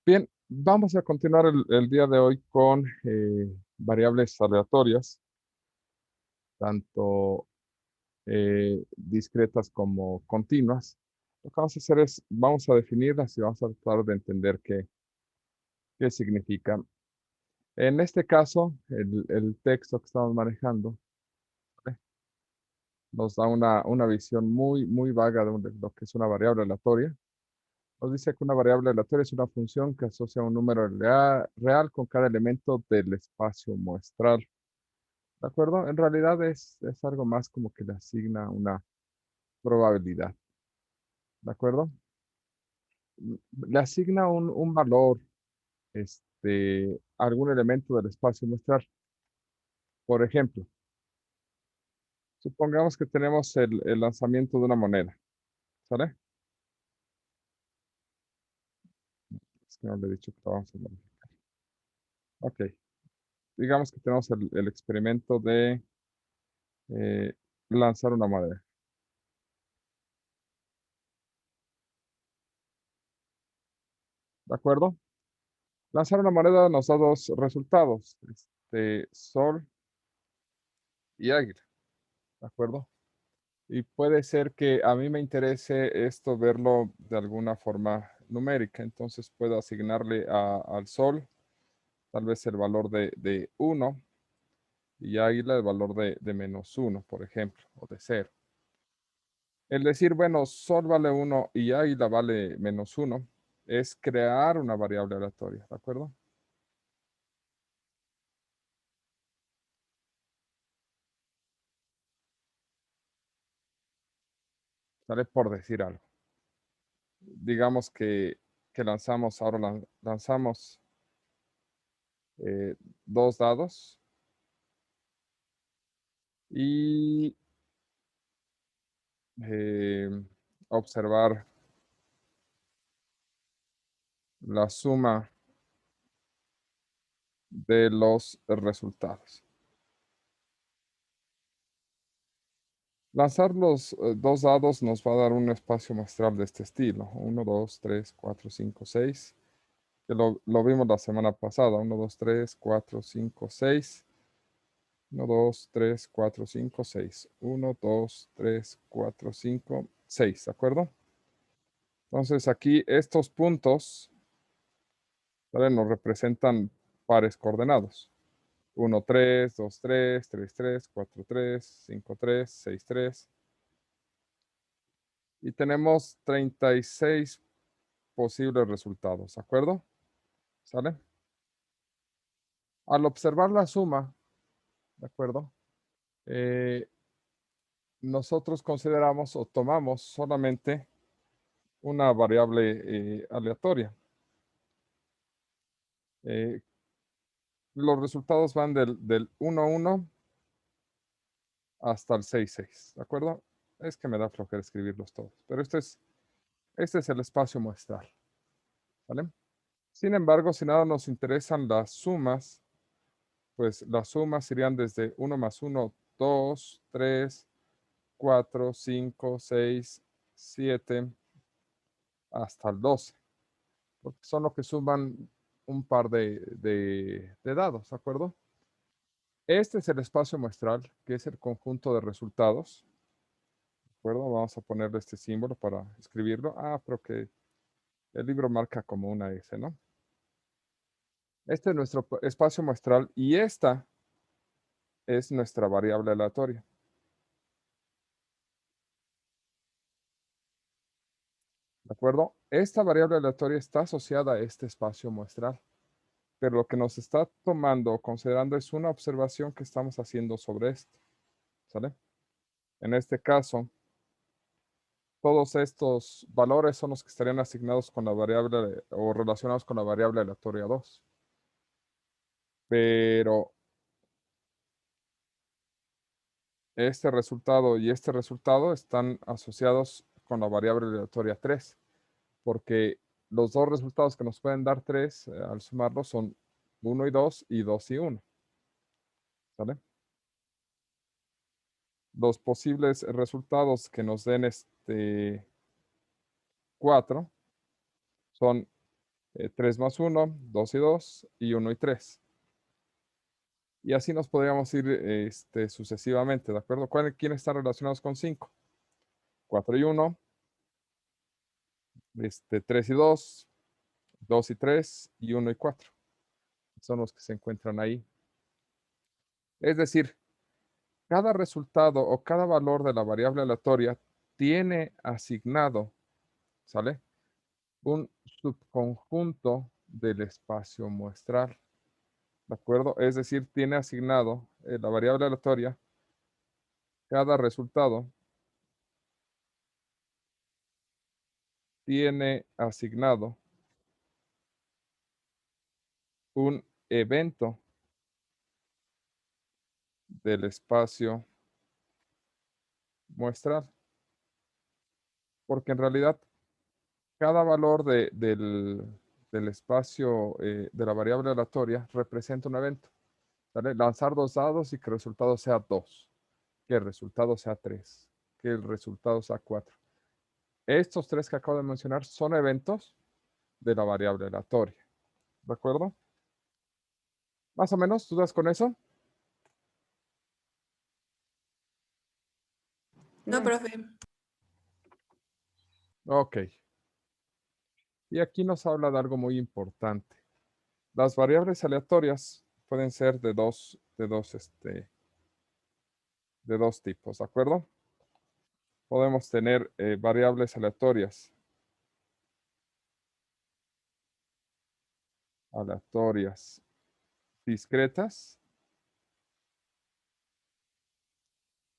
Bien, vamos a continuar el día de hoy con variables aleatorias, tanto discretas como continuas. Lo que vamos a hacer es, vamos a definirlas y vamos a tratar de entender qué significan. En este caso, el texto que estamos manejando ¿vale? Nos da una visión muy vaga de lo que es una variable aleatoria. Nos dice que una variable aleatoria es una función que asocia un número real con cada elemento del espacio muestral. ¿De acuerdo? En realidad es algo más como que le asigna una probabilidad. ¿De acuerdo? Le asigna un valor, a algún elemento del espacio muestral. Por ejemplo, supongamos que tenemos el lanzamiento de una moneda. ¿Sale? Es que no le he dicho que lo vamos a modificar. Ok. Digamos que tenemos el experimento de eh, lanzar una moneda. ¿De acuerdo? Lanzar una moneda nos da dos resultados. Sol y águila. ¿De acuerdo? Y puede ser que a mí me interese esto verlo de alguna forma numérica. Entonces puedo asignarle al sol tal vez el valor de 1 y a águila el valor de -1, por ejemplo, o de 0. El decir, bueno, sol vale 1 y águila vale -1 es crear una variable aleatoria, ¿de acuerdo? Sale por decir algo. Digamos que lanzamos, ahora lanzamos 2 dados y eh, observar la suma de los resultados. Lanzar los 2 dados nos va a dar un espacio muestral de este estilo. 1, 2, 3, 4, 5, 6. Que lo vimos la semana pasada. 1, 2, 3, 4, 5, 6. 1, 2, 3, 4, 5, 6. 1, 2, 3, 4, 5, 6. ¿De acuerdo? Entonces aquí estos puntos, ¿vale? Nos representan pares coordenados. 1, 3, 2, 3, 3, 3, 4, 3, 5, 3, 6, 3. Y tenemos 36 posibles resultados, ¿de acuerdo? ¿Sale? Al observar la suma, ¿de acuerdo? Eh, nosotros consideramos o tomamos solamente una variable aleatoria. Eh, los resultados van del 1, 1 hasta el 6, 6, ¿de acuerdo? Es que me da flojera escribirlos todos, pero este es el espacio muestral, ¿vale? Sin embargo, si nada nos interesan las sumas, pues las sumas serían desde 1 más 1, 2, 3, 4, 5, 6, 7, hasta el 12, porque son lo que suman un par de dados, ¿de acuerdo? Este es el espacio muestral, que es el conjunto de resultados, ¿de acuerdo? Vamos a ponerle este símbolo para escribirlo. Ah, pero que el libro marca como una S, ¿no? Este es nuestro espacio muestral y esta es nuestra variable aleatoria. ¿De acuerdo? Esta variable aleatoria está asociada a este espacio muestral, pero lo que nos está tomando o considerando es una observación que estamos haciendo sobre esto, ¿sale? En este caso, todos estos valores son los que estarían asignados con la variable o relacionados con la variable aleatoria 2. Pero este resultado y este resultado están asociados con la variable aleatoria 3, porque los dos resultados que nos pueden dar 3 al sumarlos son 1 y 2 y 2 y 1. ¿Sale? Los posibles resultados que nos den 4 son 3 más 1, 2 y 2, y 1 y 3. Y así nos podríamos ir sucesivamente, ¿de acuerdo? ¿Quiénes están relacionados con 5? 4 y 1, 3 y 2, 2 y 3, y 1 y 4. Son los que se encuentran ahí. Es decir, cada resultado o cada valor de la variable aleatoria tiene asignado, ¿sale?, un subconjunto del espacio muestral, ¿de acuerdo? Es decir, tiene asignado la variable aleatoria, cada resultado tiene asignado un evento del espacio muestral, porque en realidad cada valor del espacio de la variable aleatoria representa un evento, ¿vale? Lanzar 2 dados y que el resultado sea 2, que el resultado sea 3, que el resultado sea 4. Estos 3 que acabo de mencionar son eventos de la variable aleatoria, ¿de acuerdo? Más o menos, ¿dudas con eso? No, profe. Ok. Y aquí nos habla de algo muy importante. Las variables aleatorias pueden ser de dos tipos, ¿de acuerdo? Podemos tener variables aleatorias discretas,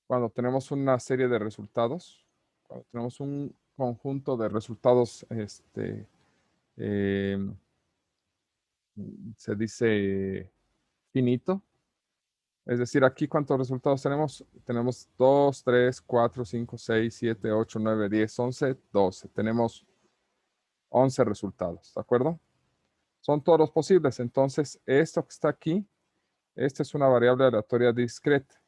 cuando tenemos una serie de resultados, cuando tenemos un conjunto de resultados, se dice finito. Es decir, aquí, ¿cuántos resultados tenemos? Tenemos 2, 3, 4, 5, 6, 7, 8, 9, 10, 11, 12. Tenemos 11 resultados, ¿de acuerdo? Son todos los posibles. Entonces, esto que está aquí, esta es una variable aleatoria discreta.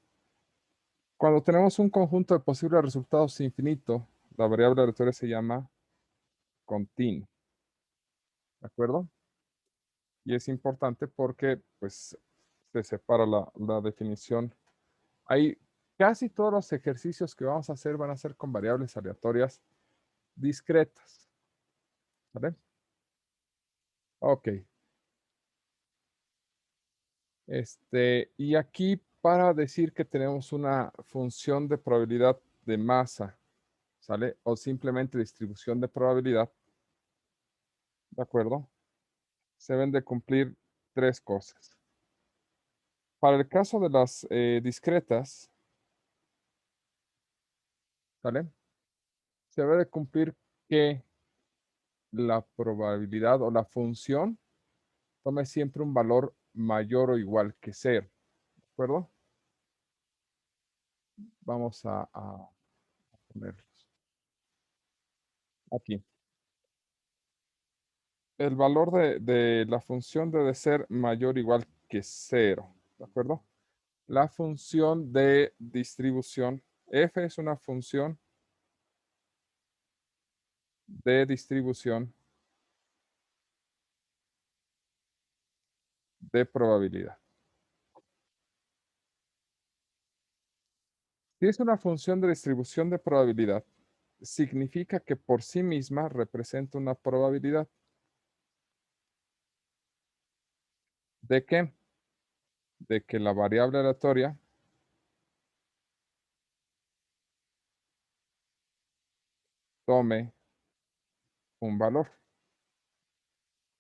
Cuando tenemos un conjunto de posibles resultados infinito, la variable aleatoria se llama continua, ¿de acuerdo? Y es importante porque, pues, se separa la definición. Hay casi todos los ejercicios que vamos a hacer van a ser con variables aleatorias discretas, ¿vale? Ok. Y aquí para decir que tenemos una función de probabilidad de masa, ¿sale? O simplemente distribución de probabilidad, ¿de acuerdo? Se deben de cumplir 3 cosas. Para el caso de las discretas, ¿sale? Se debe de cumplir que la probabilidad o la función tome siempre un valor mayor o igual que 0, ¿de acuerdo? Vamos a ponerlos aquí. El valor de la función debe ser mayor o igual que 0, ¿de acuerdo? La función de distribución, f es una función de distribución de probabilidad. Si es una función de distribución de probabilidad, significa que por sí misma representa una probabilidad. ¿De qué? De que la variable aleatoria tome un valor,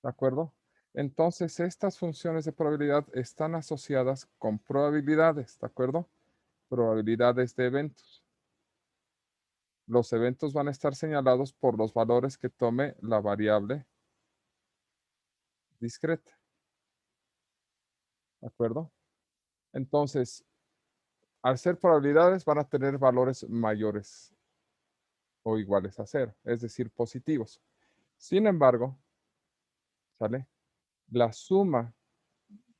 ¿de acuerdo? Entonces, estas funciones de probabilidad están asociadas con probabilidades, ¿de acuerdo? Probabilidades de eventos. Los eventos van a estar señalados por los valores que tome la variable discreta, ¿de acuerdo? Entonces, al ser probabilidades, van a tener valores mayores o iguales a 0, es decir, positivos. Sin embargo, ¿sale? La suma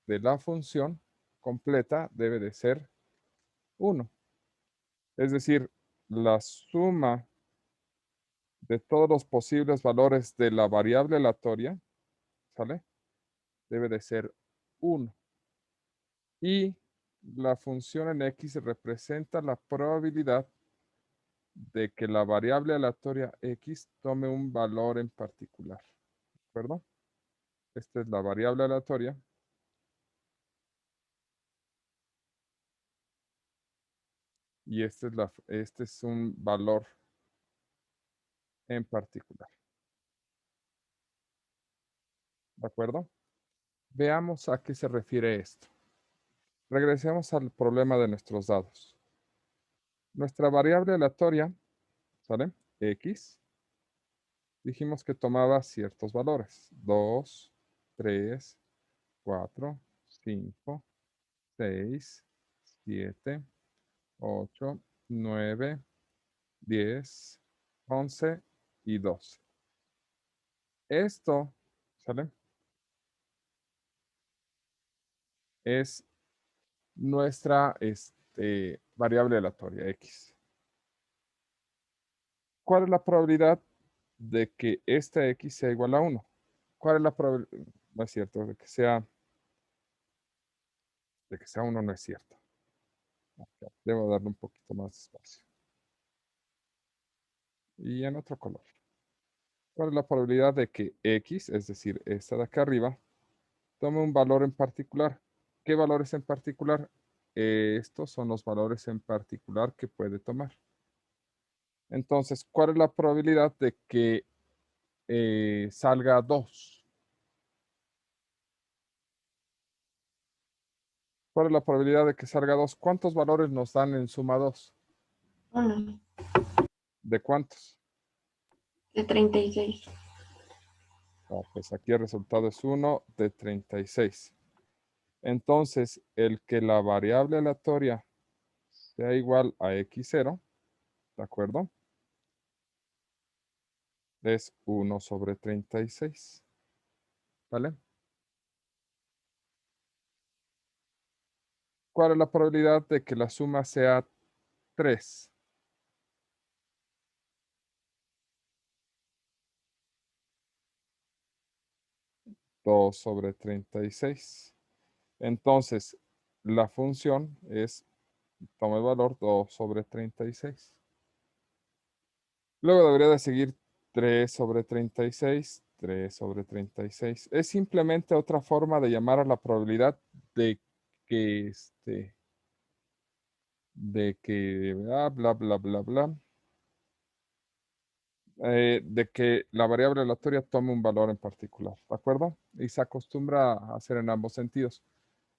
de la función completa debe de ser 1. Es decir, la suma de todos los posibles valores de la variable aleatoria ¿sale? Debe de ser 1. Y la función en X representa la probabilidad de que la variable aleatoria X tome un valor en particular. ¿De acuerdo? Esta es la variable aleatoria. Y este es un valor en particular. ¿De acuerdo? Veamos a qué se refiere esto. Regresemos al problema de nuestros dados. Nuestra variable aleatoria, ¿sale? X, dijimos que tomaba ciertos valores. 2, 3, 4, 5, 6, 7, 8, 9, 10, 11 y 12. Esto, ¿sale? Es nuestra variable aleatoria X. ¿Cuál es la probabilidad de que esta X sea igual a 1? ¿Cuál es la probabilidad? No es cierto, de que sea 1 no es cierto. Debo darle un poquito más de espacio. Y en otro color. ¿Cuál es la probabilidad de que X, es decir, esta de acá arriba, tome un valor en particular? ¿Qué valores en particular? Estos son los valores en particular que puede tomar. Entonces, ¿cuál es la probabilidad de que salga 2? ¿Cuál es la probabilidad de que salga 2? ¿Cuántos valores nos dan en suma 2? 1. ¿De cuántos? De 36. Pues aquí el resultado es 1 de 36. Entonces, el que la variable aleatoria sea igual a x0, ¿de acuerdo? Es 1 sobre 36. ¿Vale? ¿Cuál es la probabilidad de que la suma sea 3? Dos sobre 36. Entonces, la función es, toma el valor 2 sobre 36. Luego debería de seguir 3 sobre 36, 3 sobre 36. Es simplemente otra forma de llamar a la probabilidad de que, bla, bla, bla, bla, bla, de que la variable aleatoria tome un valor en particular, ¿de acuerdo? Y se acostumbra a hacer en ambos sentidos.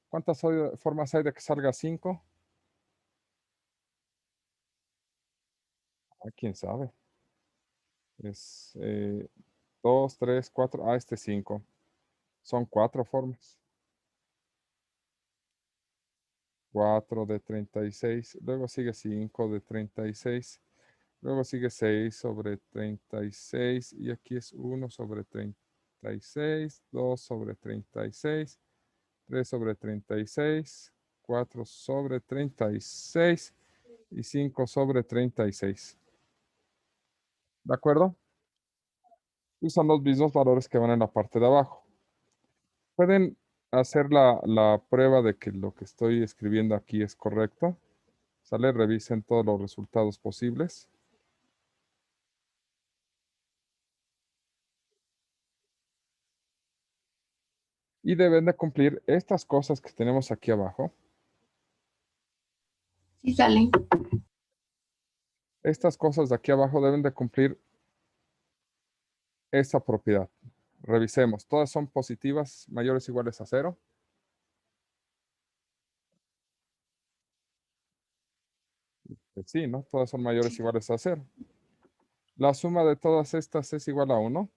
¿Cuántas formas hay de que salga 5? ¿Quién sabe? Es 2, 3, 4, 5. Son 4 formas. 4 de 36, luego sigue 5 de 36, luego sigue 6 sobre 36 y aquí es 1 sobre 36, 2 sobre 36, 3 sobre 36, 4 sobre 36 y 5 sobre 36. ¿De acuerdo? Y son los mismos valores que van en la parte de abajo. Pueden hacer la prueba de que lo que estoy escribiendo aquí es correcto. ¿Sale? Revisen todos los resultados posibles. Y deben de cumplir estas cosas que tenemos aquí abajo. Sí salen. Estas cosas de aquí abajo deben de cumplir esta propiedad. Revisemos. Todas son positivas, mayores o iguales a 0. Pues sí, ¿no? Todas son mayores o iguales a 0. La suma de todas estas es igual a 1.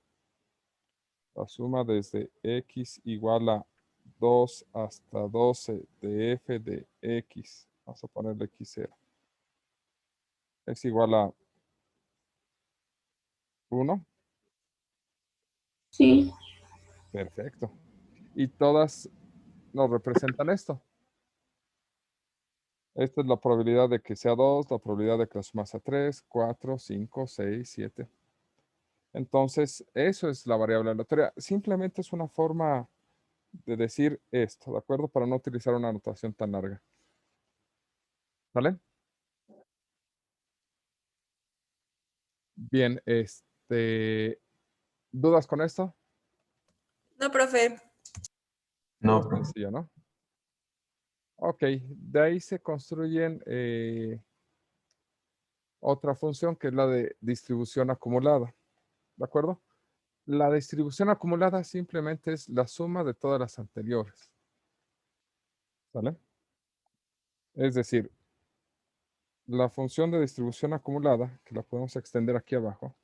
La suma desde x igual a 2 hasta 12 de f de x. Vamos a ponerle x0. Es igual a 1. Sí. Perfecto. Y todas nos representan esto. Esta es la probabilidad de que sea 2, la probabilidad de que la suma sea 3, 4, 5, 6, 7. Entonces, eso es la variable aleatoria. Simplemente es una forma de decir esto, ¿de acuerdo? Para no utilizar una notación tan larga. ¿Vale? Bien, ¿dudas con esto? No, profe. Todo No, sencillo, ¿no? Ok, de ahí se construyen otra función que es la de distribución acumulada, ¿de acuerdo? La distribución acumulada simplemente es la suma de todas las anteriores, ¿vale? Es decir, la función de distribución acumulada, que la podemos extender aquí abajo,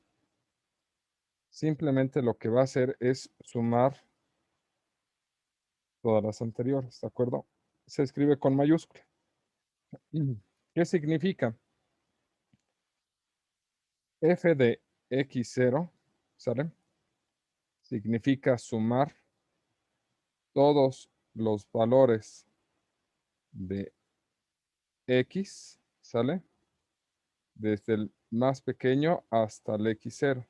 simplemente lo que va a hacer es sumar todas las anteriores, ¿de acuerdo? Se escribe con mayúscula. ¿Qué significa? F de x0, ¿sale? Significa sumar todos los valores de x, ¿sale? Desde el más pequeño hasta el x0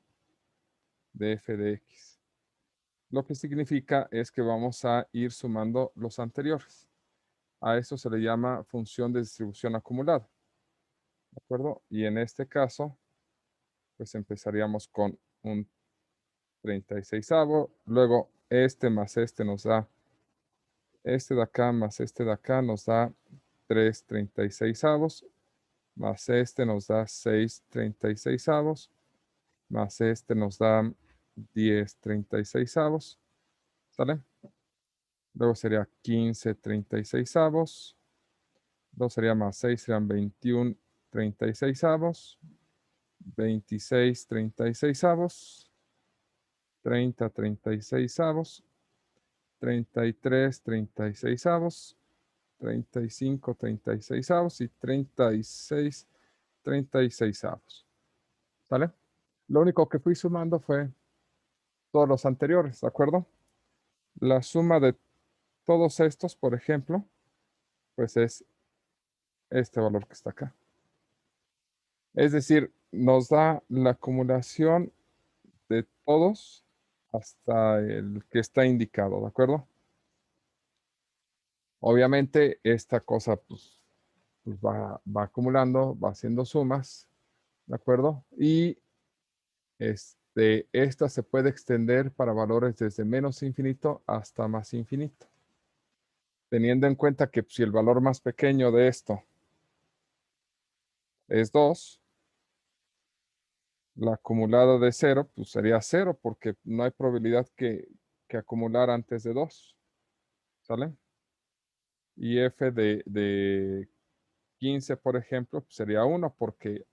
de f de x. Lo que significa es que vamos a ir sumando los anteriores. A eso se le llama función de distribución acumulada. ¿De acuerdo? Y en este caso, pues empezaríamos con un 36avo, luego este más este nos da, este de acá más este de acá nos da 3 36avos, más este nos da 6 36avos, más este nos da 10 36avos, ¿sale? Luego sería 15 36avos, luego sería más 6, serían 21 36avos, 26 36avos, 30 36avos, 33 36avos, 35 36avos y 36 36avos. ¿Sale? Lo único que fui sumando fue todos los anteriores, ¿de acuerdo? La suma de todos estos, por ejemplo, pues es este valor que está acá. Es decir, nos da la acumulación de todos hasta el que está indicado, ¿de acuerdo? Obviamente esta cosa pues va acumulando, va haciendo sumas, ¿de acuerdo? Y esta se puede extender para valores desde menos infinito hasta más infinito. Teniendo en cuenta que si el valor más pequeño de esto es 2, la acumulada de 0 pues sería 0 porque no hay probabilidad que acumular antes de 2. ¿Sale? Y f de 15, por ejemplo, pues sería 1 porque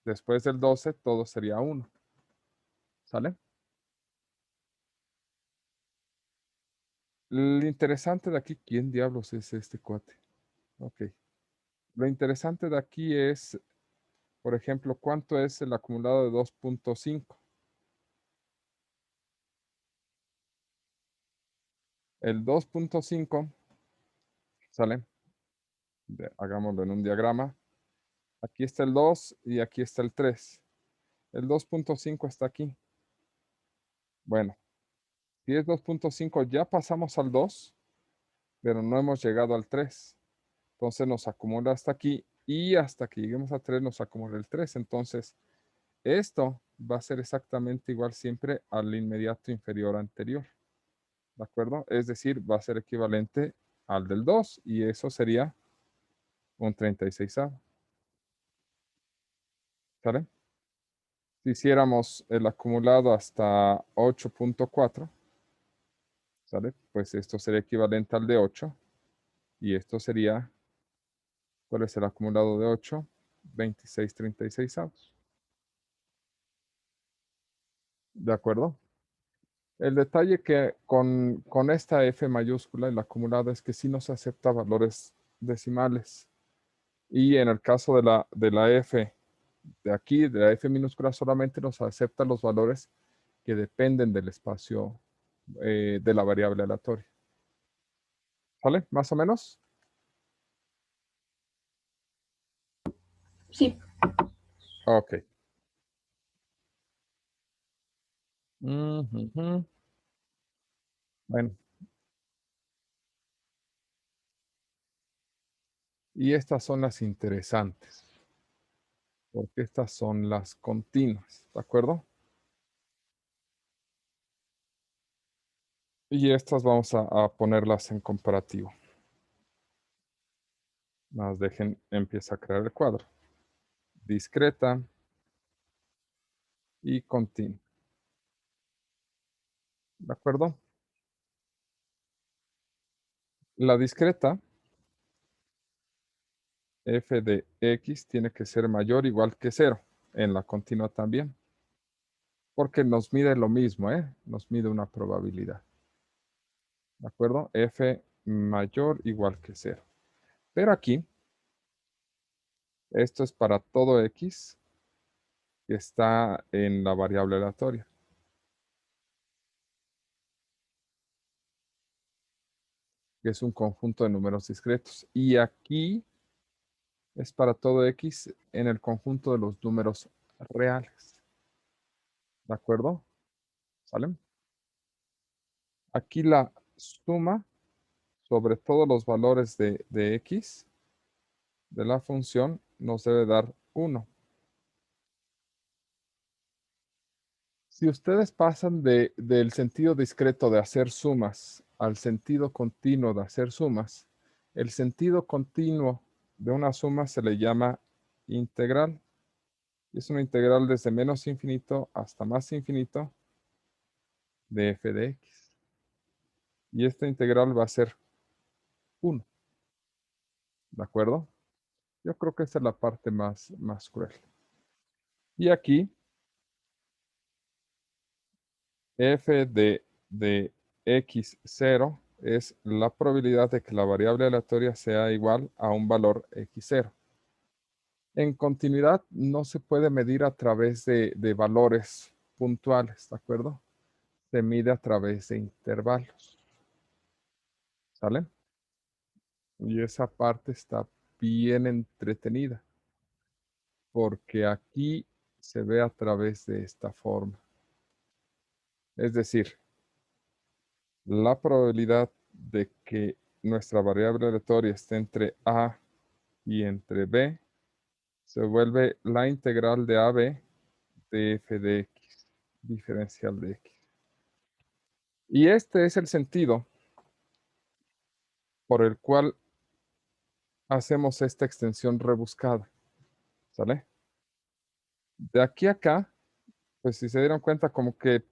después del 12 todo sería 1. ¿Sale? Lo interesante de aquí, ¿quién diablos es este cuate? Ok. Lo interesante de aquí es, por ejemplo, ¿cuánto es el acumulado de 2.5? El 2.5, ¿sale? Hagámoslo en un diagrama. Aquí está el 2 y aquí está el 3. El 2.5 está aquí. Bueno, si es 2.5, ya pasamos al 2, pero no hemos llegado al 3. Entonces nos acumula hasta aquí y hasta que lleguemos a 3 nos acumula el 3. Entonces, esto va a ser exactamente igual siempre al inmediato inferior anterior. ¿De acuerdo? Es decir, va a ser equivalente al del 2 y eso sería un 36avo. ¿Sale? Si hiciéramos el acumulado hasta 8.4, ¿sale? Pues esto sería equivalente al de 8 y esto sería, ¿cuál es el acumulado de 8? 26 36avos. ¿De acuerdo? El detalle que con esta F mayúscula, el acumulado, es que sí nos acepta valores decimales. Y en el caso de la F de aquí, de la F minúscula, solamente nos acepta los valores que dependen del espacio de la variable aleatoria. ¿Vale? ¿Más o menos? Sí. Ok. Ujujú. Bueno. Y estas son las interesantes, porque estas son las continuas, ¿de acuerdo? Y estas vamos a ponerlas en comparativo. Más dejen, empieza a crear el cuadro. Discreta y continua. ¿De acuerdo? La discreta, f de x, tiene que ser mayor o igual que 0. En la continua también. Porque nos mide lo mismo, ¿eh? Nos mide una probabilidad. ¿De acuerdo? F mayor o igual que 0. Pero aquí, esto es para todo x que está en la variable aleatoria. Que es un conjunto de números discretos. Y aquí es para todo x en el conjunto de los números reales. ¿De acuerdo? ¿Sale? Aquí la suma sobre todos los valores de x de la función nos debe dar 1. Si ustedes pasan del sentido discreto de hacer sumas al sentido continuo de hacer sumas, el sentido continuo de una suma se le llama integral. Es una integral desde menos infinito hasta más infinito de f de x. Y esta integral va a ser 1. ¿De acuerdo? Yo creo que esta es la parte más cruel. Y aquí, f de x0 es la probabilidad de que la variable aleatoria sea igual a un valor x0. En continuidad no se puede medir a través de valores puntuales, ¿de acuerdo? Se mide a través de intervalos. ¿Sale? Y esa parte está bien entretenida, porque aquí se ve a través de esta forma. Es decir, la probabilidad de que nuestra variable aleatoria esté entre a y entre b se vuelve la integral de ab de f de x, diferencial de x. Y este es el sentido por el cual hacemos esta extensión rebuscada. ¿Sale? De aquí a acá, pues si se dieron cuenta como que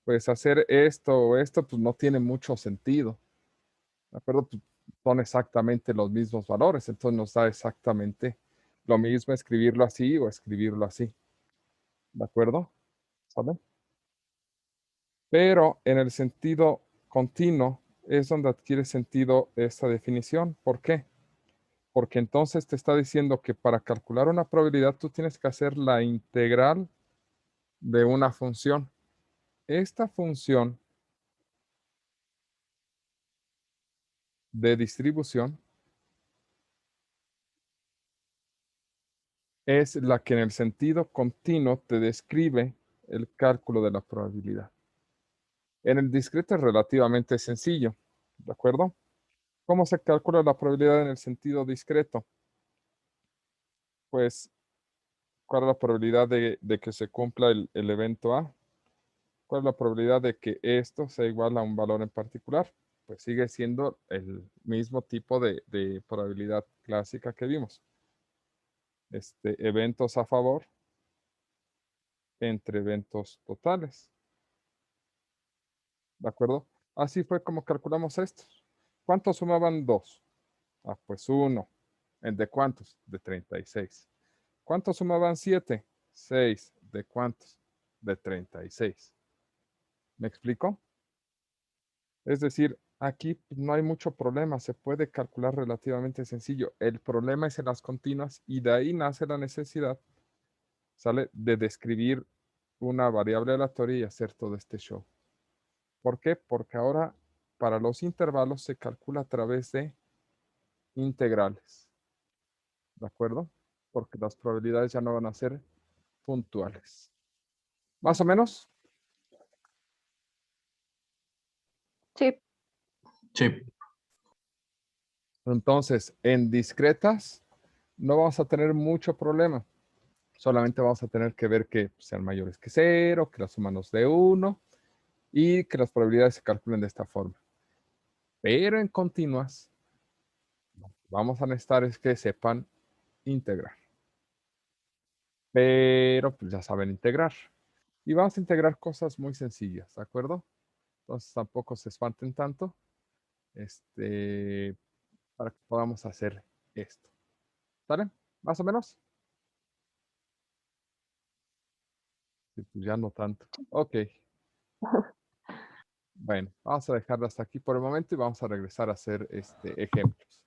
pues hacer esto o esto, pues no tiene mucho sentido. ¿De acuerdo? Pues, son exactamente los mismos valores, entonces nos da exactamente lo mismo escribirlo así o escribirlo así. ¿De acuerdo? ¿Sale? Pero en el sentido continuo es donde adquiere sentido esta definición. ¿Por qué? Porque entonces te está diciendo que para calcular una probabilidad tú tienes que hacer la integral de una función. Esta función de distribución es la que en el sentido continuo te describe el cálculo de la probabilidad. En el discreto es relativamente sencillo, ¿de acuerdo? ¿Cómo se calcula la probabilidad en el sentido discreto? Pues, ¿cuál es la probabilidad de que se cumpla el evento A? ¿Cuál es la probabilidad de que esto sea igual a un valor en particular? Pues sigue siendo el mismo tipo de probabilidad clásica que vimos. Eventos a favor entre eventos totales. ¿De acuerdo? Así fue como calculamos esto. ¿Cuántos sumaban 2? Ah, pues 1. ¿De cuántos? De 36. ¿Cuántos sumaban 7? 6. ¿De cuántos? De 36. ¿Me explico? Es decir, aquí no hay mucho problema, se puede calcular relativamente sencillo. El problema es en las continuas y de ahí nace la necesidad, ¿sale? De describir una variable aleatoria y hacer todo este show. ¿Por qué? Porque ahora para los intervalos se calcula a través de integrales. ¿De acuerdo? Porque las probabilidades ya no van a ser puntuales. ¿Más o menos? Sí. Entonces, en discretas no vamos a tener mucho problema. Solamente vamos a tener que ver que sean mayores que 0, que la suma nos dé 1 y que las probabilidades se calculen de esta forma. Pero en continuas, vamos a necesitar es que sepan integrar. Pero pues ya saben integrar. Y vamos a integrar cosas muy sencillas, ¿de acuerdo? Entonces tampoco se espanten tanto. Para que podamos hacer esto. ¿Sale? ¿Más o menos? Sí, pues ya no tanto. Ok. Bueno, vamos a dejarlo hasta aquí por el momento y vamos a regresar a hacer ejemplos.